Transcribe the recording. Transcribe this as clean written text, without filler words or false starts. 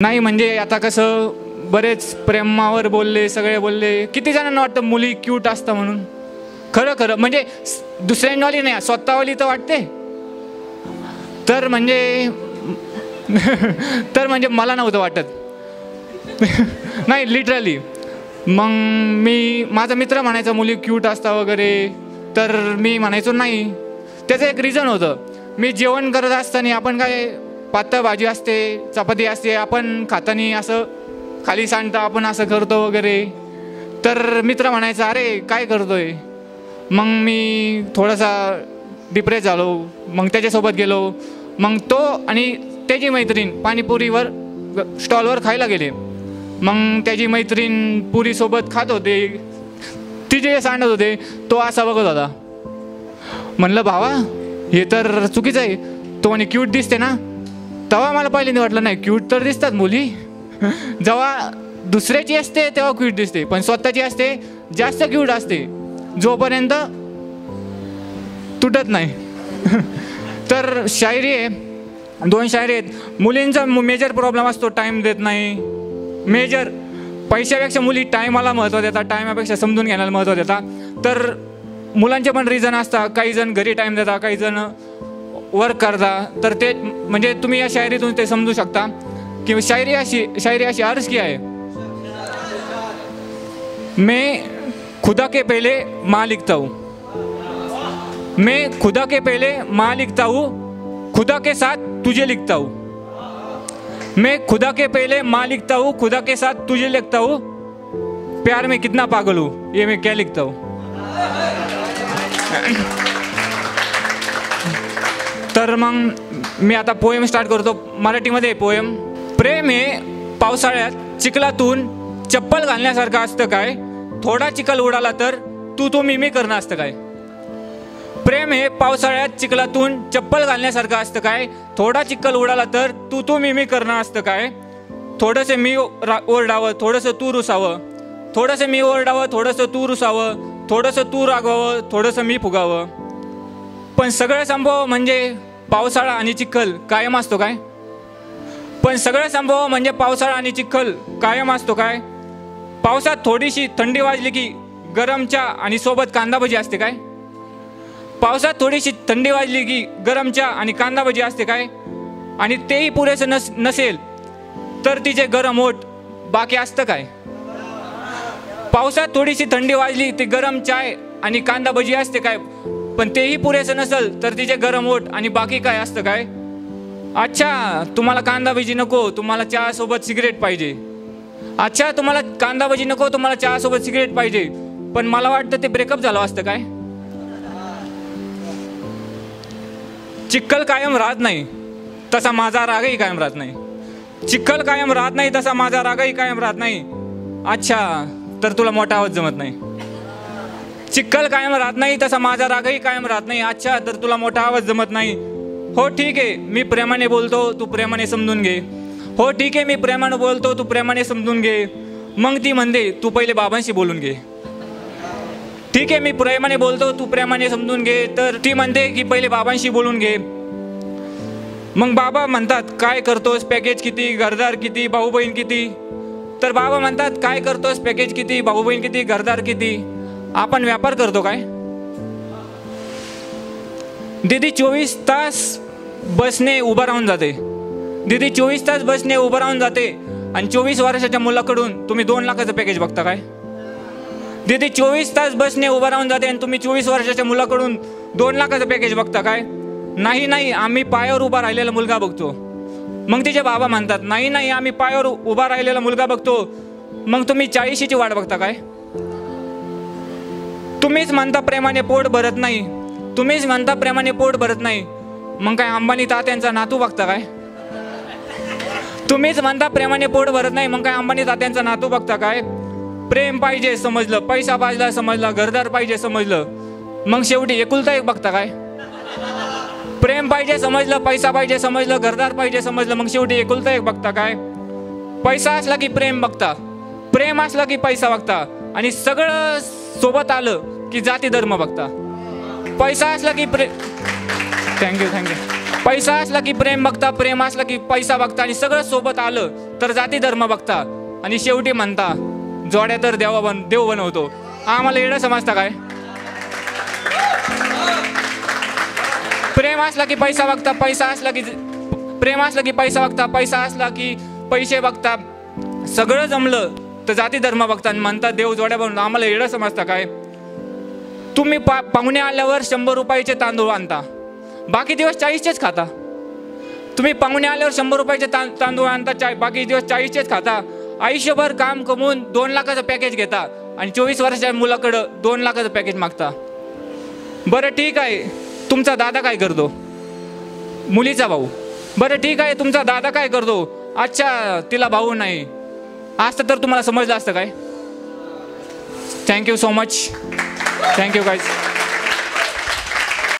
नाही म्हणजे आता कसं बरेच प्रेमावर बोलले, सगळे बोलले, किती जणांना वाटतं मुली क्यूट असतं म्हणून. खरं खरं म्हणजे दुसऱ्यांवाली नाही, स्वतःवाली तर वाटते. तर म्हणजे तर म्हणजे मला नव्हतं वाटत नाही लिटरली. मग माझा मित्र म्हणायचा मुली क्यूट असता वगैरे, तर मी म्हणायचो नाही. त्याचं एक रिझन होतं. मी जेवण करत असताना आपण काय पातळ भाजी असते, चपाती असते, आपण खातानी असं खाली सांडता, आपण असं करतो वगैरे. तर मित्र म्हणायचा अरे काय करतोय. मग मी थोडासा डिप्रेस झालो. मग त्याच्यासोबत गेलो. मग तो आणि त्याची मैत्रीण पाणीपुरीवर स्टॉलवर खायला गेले. मग त्याची मैत्रीण पुरीसोबत खात होते, ती जे सांडत होते तो असा बघत होता. म्हणलं भावा हे तर चुकीचं आहे. तो म्हणे क्यूट दिसते ना. तेव्हा मला पहिल्यांदा वाटलं नाही क्यूट तर दिसतात मुली. जेव्हा दुसऱ्याची असते तेव्हा क्यूट दिसते, पण स्वतःची असते जास्त क्यूट असते जोपर्यंत तुटत नाही. तर शायरी आहे, 2 शायरी आहेत. मुलींचा मेजर प्रॉब्लेम असतो टाईम देत नाही. मेजर पैशापेक्षा मुली टायमाला महत्त्व देतात, टायमापेक्षा समजून घ्यायला महत्त्व देतात. तर मुलांचे पण रिझन असतात. काही जण घरी टाईम देतात, काही जण वर्क करता. तर ते म्हणजे तुम्ही या शायरीतून ते समजू शकता की शायरी अशी अर्ज किया है. मैं खुदा के पहले माँ लिखता हूँ, मैं खुदा के पहले माँ लिखता हूँ, खुदा के साथ तुझे लिखता हूँ. मैं खुदा के पहले माँ लिखता हूँ, खुदा के साथ तुझे लिखता हूँ, प्यार में कितना पागल हूँ ये मैं क्या लिखता हूँ. तर मग मी आता पोएम स्टार्ट करतो. मराठीमध्ये पोएम. प्रेम हे पावसाळ्यात चिखलातून चप्पल घालण्यासारखं असतं काय. थोडा चिखल उडाला तर तू मी करणं असतं काय. प्रेम हे पावसाळ्यात चिखलातून चप्पल घालण्यासारखं असतं काय. थोडा चिखल उडाला तर तू मी करणं असतं काय. थोडंसं मी ओरडावं, थोडंसं तू रुसावं, थोडंसं मी ओरडावं, थोडंसं तू रुसावं, थोडंसं तू रागवावं, थोडंसं मी फुगावं. पण सगळं संभव म्हणजे पावसाळा आणि चिखल कायम असतो काय. पण सगळं संभव म्हणजे पावसाळा आणि चिखल कायम असतो काय. पावसात थोडीशी थंडी वाजली की गरम चहा आणि सोबत कांदा भजी असते काय. पावसात थोडीशी थंडी वाजली की गरम चहा आणि कांदा भजी असते काय. आणि तेही पुरेसं नसेल तर तिचे गरम ओठ बाकी असतं काय. पावसात थोडीशी थंडी वाजली ती गरम चाय आणि कांदा भजी असते काय. पण तेही पुरेसं नसेल तर तिचे गरम ओठ आणि बाकी काय असतं काय. अच्छा तुम्हाला कांदा भजी नको, तुम्हाला चहा सोबत सिगरेट पाहिजे. अच्छा तुम्हाला कांदा भजी नको, तुम्हाला चहा सोबत सिगरेट पाहिजे. पण मला वाटतं ते ब्रेकअप झालं असतं काय. चिखल कायम राहत नाही तसा माझा रागही कायम राहत नाही. चिखल कायम राहत नाही तसा माझा रागही कायम राहत नाही. अच्छा तर तुला मोठा आवाज जमत नाही. चिखल कायम राहत नाही तसा माझा रागही कायम राहत नाही. अच्छा तर तुला मोठा आवाज जमत नाही. हो ठीक आहे मी प्रेमाने बोलतो, तू प्रेमाने समजून घे. हो ठीक आहे मी प्रेमाने बोलतो, तू प्रेमाने समजून घे. मग ती म्हणते तू पहिले बाबांशी बोलून घे. ठीक आहे मी प्रेमाने बोलतो, तू प्रेमाने समजून घे. तर ती म्हणते की पहिले बाबांशी बोलून घे. मग बाबा म्हणतात काय करतोस, पॅकेज किती, घरदार किती, भाऊ बहीण किती. तर बाबा म्हणतात काय करतोस, पॅकेज किती, भाऊ बहीण किती, घरदार किती. आपण व्यापार करतो काय. दीदी 24 तास बसने उभं राहून जाते. दीदी 24 तास बसने उभं राहून जाते आणि 24 वर्षाच्या मुलाकडून तुम्ही 2 लाखाचं पॅकेज बघता काय. दीदी 24 तास बसने उभं राहून जाते आणि तुम्ही 24 वर्षाच्या मुलाकडून 2 लाखाचं पॅकेज बघता काय. नाही आम्ही पायावर उभा राहिलेला मुलगा बघतो. मग तिचे बाबा म्हणतात नाही आम्ही पायावर उभा राहिलेला मुलगा बघतो. मग तुम्ही 40ची वाट बघता काय. तुम्हीच म्हणता प्रेमाने पोट भरत नाही, तुम्हीच म्हणता प्रेमाने पोट भरत नाही. मग काय अंबानी तात्यांचा नातू बघता काय. तुम्हीच म्हणता प्रेमाने पोट भरत नाही, मग काय अंबानी तात्यांचा नातू बघता काय. प्रेम पाहिजे समजलं, पैसा पाहिजे समजलं, घरदार पाहिजे समजलं, मग शेवटी एकुलता एक बघता काय. प्रेम पाहिजे समजलं, पैसा पाहिजे समजलं, घरदार पाहिजे समजलं, मग शेवटी एकुलता एक बघता काय. पैसा असला की प्रेम बघता, प्रेम असला की पैसा बघता, आणि सगळं सोबत आलं की जाती धर्म बघता. पैसा असला की थँक्यू पैसा असला की प्रेम बघता, प्रेम असला की पैसा बघता, आणि सगळं सोबत आलं तर जाती धर्म बघता आणि शेवटी म्हणता जोड्या तर देव बनवतो. आम्हाला येणं समजता काय? प्रेम असला की पैसा बघता, पैसा असला की प्रेम असला की पैसा बघता, पैसा असला की पैसे बघता. सगळं जमलं तर जाती धर्म बघता आणि म्हणता देव जोड्या बनवतो. आम्हाला येणं समजता काय? तुम्ही पाहुणे आल्यावर 100 रुपयाचे तांदूळ आणता, बाकी दिवस 40चेच खाता. तुम्ही पाहुणे आल्यावर 100 रुपयाचे तांदूळ आणता, बाकी दिवस 40चेच खाता. आयुष्यभर काम कमवून 2 लाखाचं पॅकेज घेता आणि 24 वर्षाच्या मुलाकडं 2 लाखाचं पॅकेज मागता. बरं ठीक आहे, तुमचा दादा काय करतो? मुलीचा भाऊ. बरं ठीक आहे, तुमचा दादा काय करतो? अच्छा, तिला भाऊ नाही. असतं तर तुम्हाला समजलं असतं काय? Thank you so much. Thank you guys.